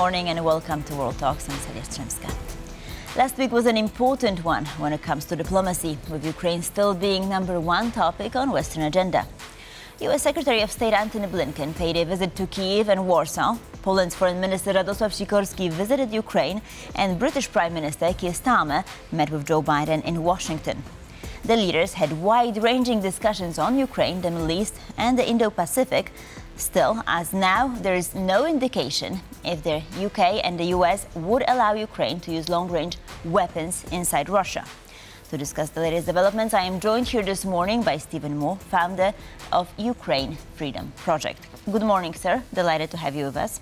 morning and welcome to World Talks. I'm Celia Stremska. Last week was an important one when it comes to diplomacy, with Ukraine still being number one topic on Western agenda. U.S. Secretary of State Antony Blinken paid a visit to Kyiv and Warsaw. Poland's Foreign Minister Radosław Sikorski visited Ukraine, and British Prime Minister Keir Starmer met with Joe Biden in Washington. The leaders had wide-ranging discussions on Ukraine, the Middle East and the Indo-Pacific. Still, as now, there is no indication if the UK and the US would allow Ukraine to use long-range weapons inside Russia. To discuss the latest developments, I am joined here this morning by Stephen Moore, founder of Ukraine Freedom Project. Good morning, sir. Delighted to have you with us.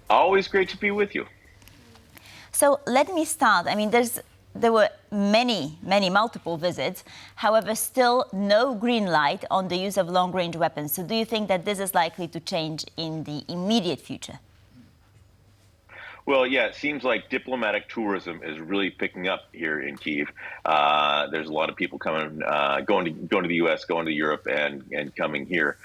Always great to be with you. So let me start. There were multiple visits. However, still no green light on the use of long-range weapons. So do you think that this is likely to change in the immediate future? Well, yeah, it seems like diplomatic tourism is really picking up here in Kyiv. There's a lot of people coming, going to the U.S., going to Europe, and coming here.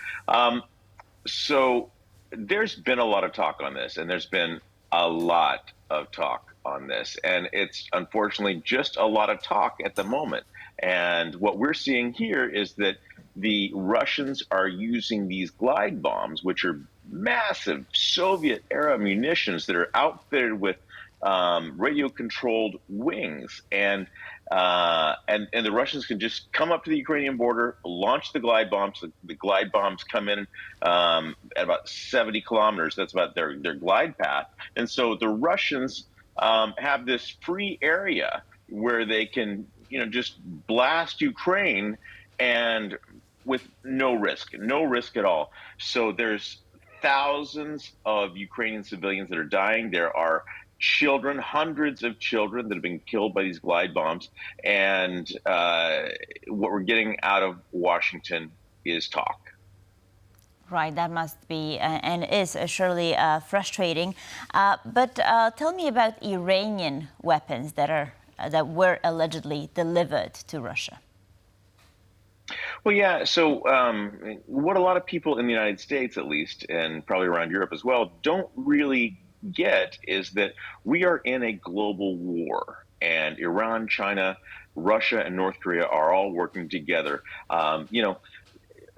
So there's been a lot of talk on this, and there's been a lot of talk on this, and it's unfortunately just a lot of talk at the moment. And what we're seeing here is that the Russians are using these glide bombs, which are massive Soviet-era munitions that are outfitted with radio-controlled wings, and the Russians can just come up to the Ukrainian border, launch the glide bombs. The glide bombs come in at about 70 kilometers. That's about their glide path, and so the Russians have this free area where they can, just blast Ukraine, and with no risk at all. So there's thousands of Ukrainian civilians that are dying. There are children, hundreds of children that have been killed by these glide bombs. And what we're getting out of Washington is talk. Right, that must be and is surely frustrating. But tell me about Iranian weapons that were allegedly delivered to Russia. Well, yeah. So what a lot of people in the United States, at least, and probably around Europe as well, don't really get is that we are in a global war, and Iran, China, Russia, and North Korea are all working together.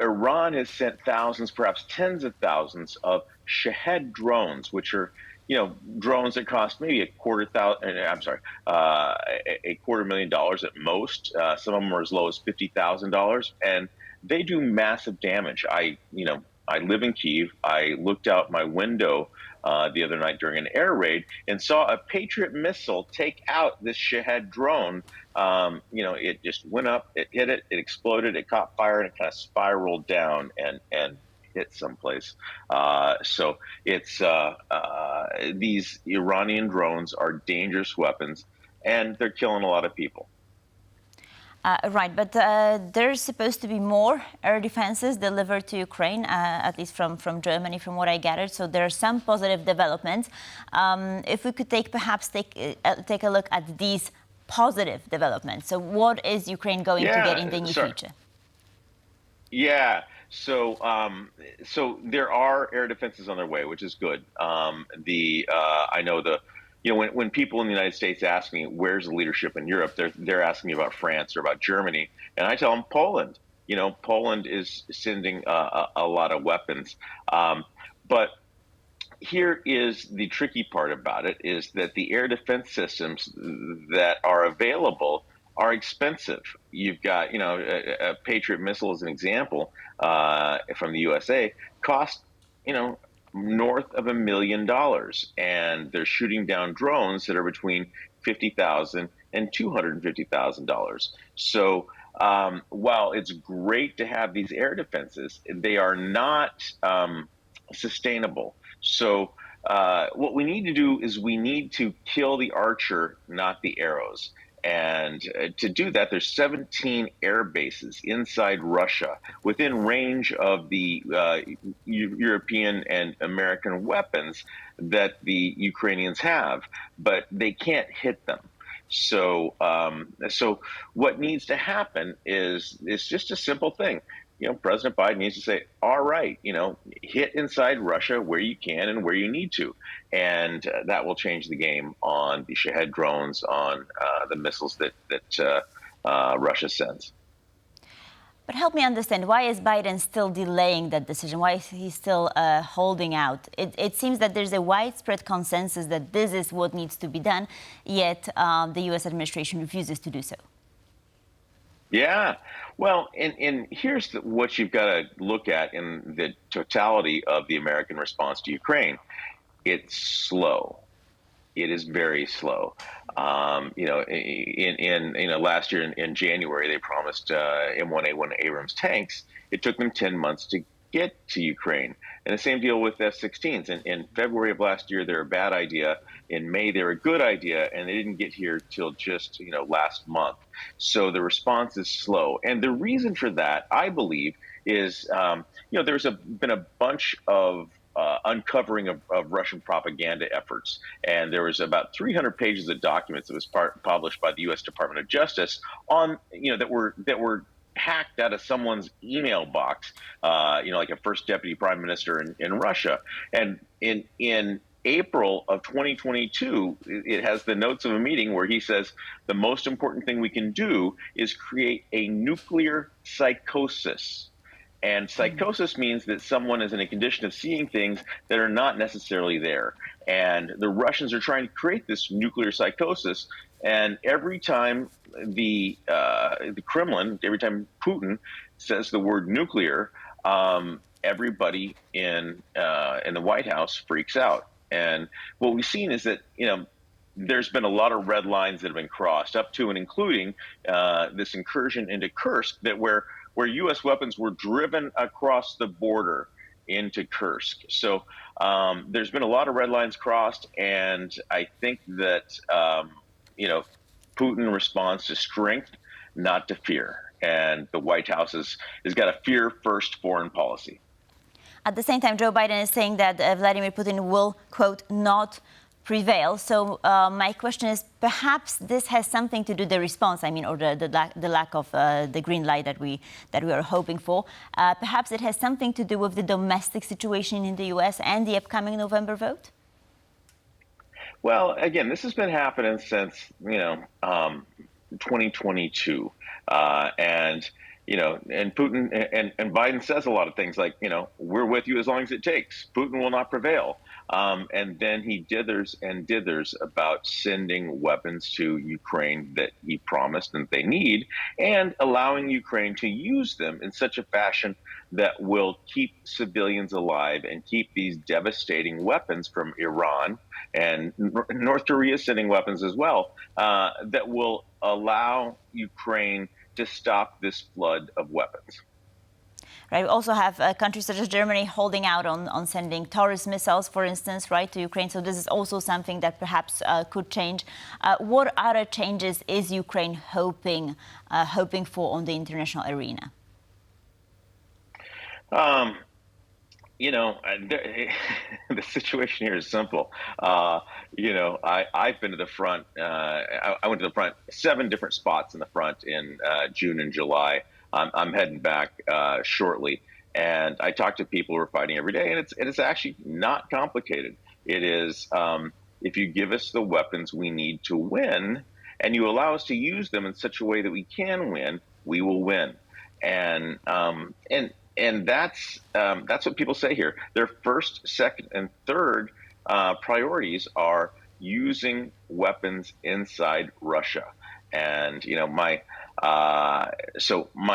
Iran has sent thousands, perhaps tens of thousands of Shahed drones, which are, drones that cost maybe $250,000 at most. Some of them are as low as $50,000, and they do massive damage. I live in Kyiv. I looked out my window the other night during an air raid and saw a Patriot missile take out this Shahed drone. It just went up, it hit it, it exploded, it caught fire, and it kind of spiraled down and hit someplace. So it's these Iranian drones are dangerous weapons, and they're killing a lot of people. Right, but there's supposed to be more air defenses delivered to Ukraine, at least from Germany, from what I gathered. So there are some positive developments. If we could take a look at these positive developments. So what is Ukraine going to get in the near future? Yeah, so there are air defenses on their way, which is good. I know when people in the United States ask me, where's the leadership in Europe, they're asking me about France or about Germany. And I tell them Poland. Poland is sending a lot of weapons. But here is the tricky part about it, is that the air defense systems that are available are expensive. You've got, a Patriot missile as an example from the USA cost, north of $1 million, and they're shooting down drones that are between $50,000 and $250,000. So while it's great to have these air defenses, they are not sustainable. So what we need to do is we need to kill the archer, not the arrows. And to do that, there's 17 air bases inside Russia within range of the European and American weapons that the Ukrainians have, but they can't hit them. So what needs to happen is just a simple thing. President Biden needs to say, all right, hit inside Russia where you can and where you need to. And that will change the game on the Shahed drones, on the missiles that Russia sends. But help me understand, why is Biden still delaying that decision? Why is he still holding out? It seems that there's a widespread consensus that this is what needs to be done, yet the U.S. administration refuses to do so. Yeah, well, and here's what you've got to look at in the totality of the American response to Ukraine. It's slow. It is very slow. Last year in January, they promised M1A1 Abrams tanks. It took them 10 months to get to Ukraine. And the same deal with F-16s. In February of last year, they're a bad idea. In May, they're a good idea, and they didn't get here till just last month. So the response is slow. And the reason for that, I believe, is there's been a bunch of uncovering of Russian propaganda efforts. And there was about 300 pages of documents that was published by the U.S. Department of Justice on, that were hacked out of someone's email box, like a first deputy prime minister in Russia. And in April of 2022, it has the notes of a meeting where he says the most important thing we can do is create a nuclear psychosis. And psychosis means that someone is in a condition of seeing things that are not necessarily there. And the Russians are trying to create this nuclear psychosis. And every time the Kremlin, every time Putin says the word nuclear, everybody in the White House freaks out. And what we've seen is that, there's been a lot of red lines that have been crossed, up to and including this incursion into Kursk, that where U.S. weapons were driven across the border into Kursk. So there's been a lot of red lines crossed, and I think that Putin responds to strength, not to fear. And the White House has got a fear-first foreign policy. At the same time, Joe Biden is saying that Vladimir Putin will, quote, not prevail. So my question is, perhaps this has something to do, the response, or the lack of the green light that we are hoping for. Perhaps it has something to do with the domestic situation in the U.S. and the upcoming November vote? Well, again, this has been happening since, 2022. And Putin and Biden says a lot of things like, we're with you as long as it takes. Putin will not prevail. And then he dithers about sending weapons to Ukraine that he promised and they need, and allowing Ukraine to use them in such a fashion that will keep civilians alive and keep these devastating weapons from Iran and North Korea sending weapons as well, that will allow Ukraine to stop this flood of weapons. Right. We also have countries such as Germany holding out on sending Taurus missiles, for instance, right, to Ukraine. So this is also something that perhaps could change. What other changes is Ukraine hoping for on the international arena? The situation here is simple. I've been to the front. I went to the front 7 different spots in the front in June and July. I'm heading back shortly, and I talk to people who are fighting every day, and it's actually not complicated. It is, if you give us the weapons we need to win, and you allow us to use them in such a way that we can win, we will win. And that's what people say here. Their first, second, and third priorities are using weapons inside Russia. And my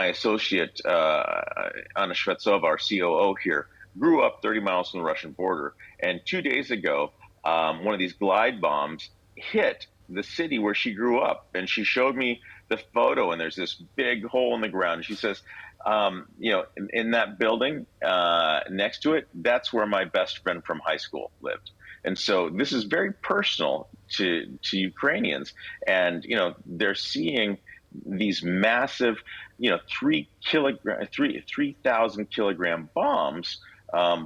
associate Anna Shvetsova, our COO here, grew up 30 miles from the Russian border. And 2 days ago, one of these glide bombs hit the city where she grew up. And she showed me the photo, and there's this big hole in the ground. She says, in that building next to it, that's where my best friend from high school lived. And so this is very personal to Ukrainians. And, they're seeing these massive, 3,000 kilogram bombs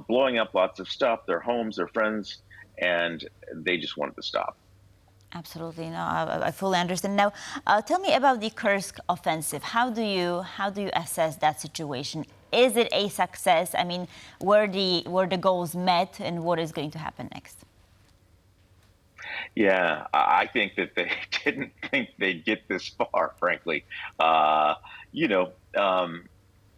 blowing up lots of stuff, their homes, their friends, and they just wanted to stop. Absolutely, no, I fully understand. Now, tell me about the Kursk offensive. How do you assess that situation? Is it a success? I mean, were the goals met, and what is going to happen next? Yeah, I think that they didn't think they'd get this far, frankly. You know,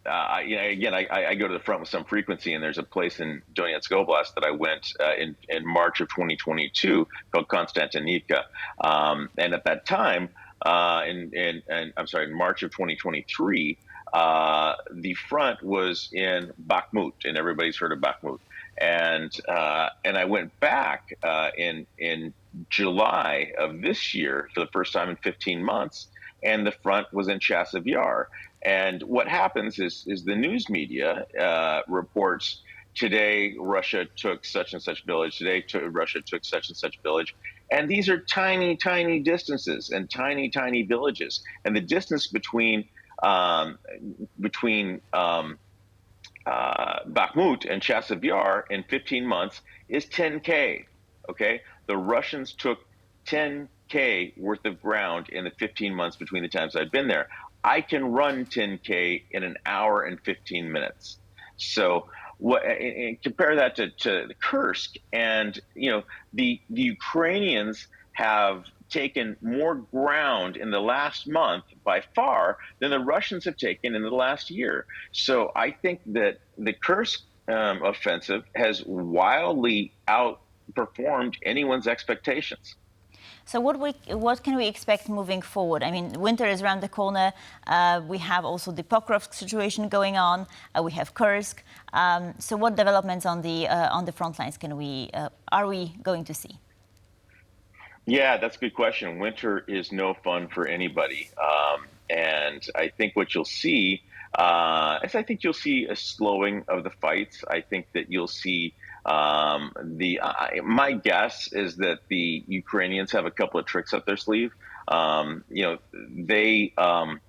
again, I go to the front with some frequency, and there's a place in Donetsk Oblast that I went in March of 2022 called Konstantinivka, and at that time, in March of 2023, the front was in Bakhmut, and everybody's heard of Bakhmut, and I went back in July of this year for the first time in 15 months, and the front was in Chasiv Yar. And what happens is the news media reports, today Russia took such and such village, Russia took such and such village. And these are tiny, tiny distances and tiny, tiny villages. And the distance between Bakhmut and Chasiv Yar in 15 months is 10K. Okay, the Russians took 10K worth of ground in the 15 months between the times I've been there. I can run 10K in an hour and 15 minutes. So compare that to Kursk, and the Ukrainians have taken more ground in the last month by far than the Russians have taken in the last year. So I think that the Kursk offensive has wildly outperformed anyone's expectations. So what can we expect moving forward? I mean, winter is around the corner. We have also the Pokrovsk situation going on. We have Kursk. So what developments on the front lines are we going to see? Yeah, that's a good question. Winter is no fun for anybody, and I think what you'll see is a slowing of the fights. I think that you'll see. My guess is that the Ukrainians have a couple of tricks up their sleeve. They have,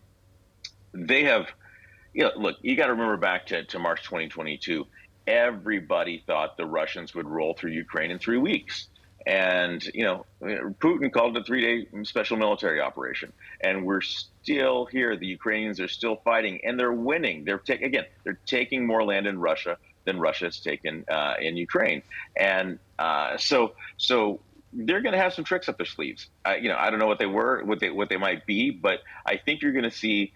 look, you got to remember back to March 2022. Everybody thought the Russians would roll through Ukraine in 3 weeks. And, Putin called it a 3-day special military operation. And we're still here. The Ukrainians are still fighting, and they're winning. They're taking more land in Russia than Russia has taken in Ukraine. And so they're going to have some tricks up their sleeves. I don't know what they might be, but I think you're going to see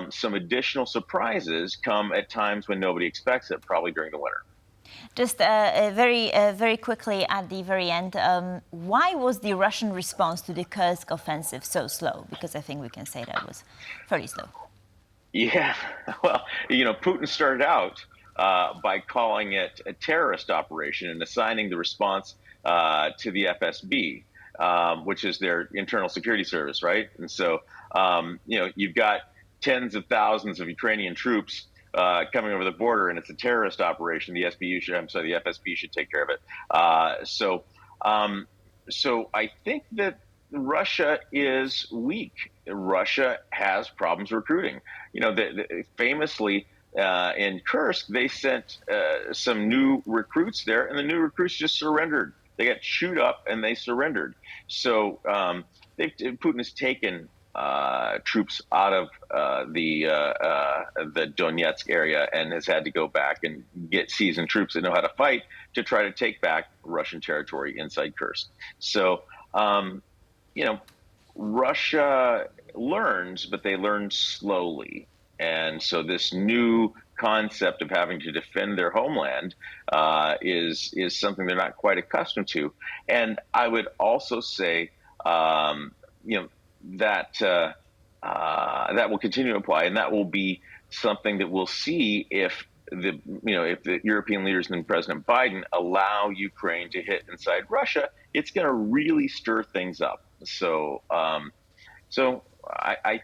some additional surprises come at times when nobody expects it, probably during the winter. Just very quickly at the very end, why was the Russian response to the Kursk offensive so slow? Because I think we can say that was fairly slow. Yeah, well, Putin started out by calling it a terrorist operation and assigning the response to the FSB, which is their internal security service, right? And so, you've got tens of thousands of Ukrainian troops coming over the border, and it's a terrorist operation. The FSB should take care of it. So I think that Russia is weak. Russia has problems recruiting. Famously, in Kursk, they sent some new recruits there, and the new recruits just surrendered. They got chewed up, and they surrendered. So Putin has taken troops out of the Donetsk area and has had to go back and get seasoned troops that know how to fight to try to take back Russian territory inside Kursk. So, Russia learns, but they learn slowly. And so this new concept of having to defend their homeland is something they're not quite accustomed to. And I would also say, that will continue to apply, and that will be something that we'll see if the European leaders and President Biden allow Ukraine to hit inside Russia. It's going to really stir things up. So I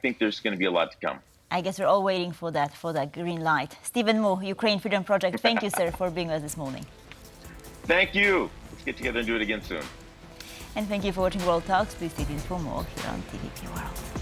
think there's going to be a lot to come. I guess we're all waiting for that green light. Stephen Moore, Ukraine Freedom Project. Thank you, sir, for being with us this morning. Thank you. Let's get together and do it again soon. And thank you for watching World Talks. Please stay tuned for more here on TVP World.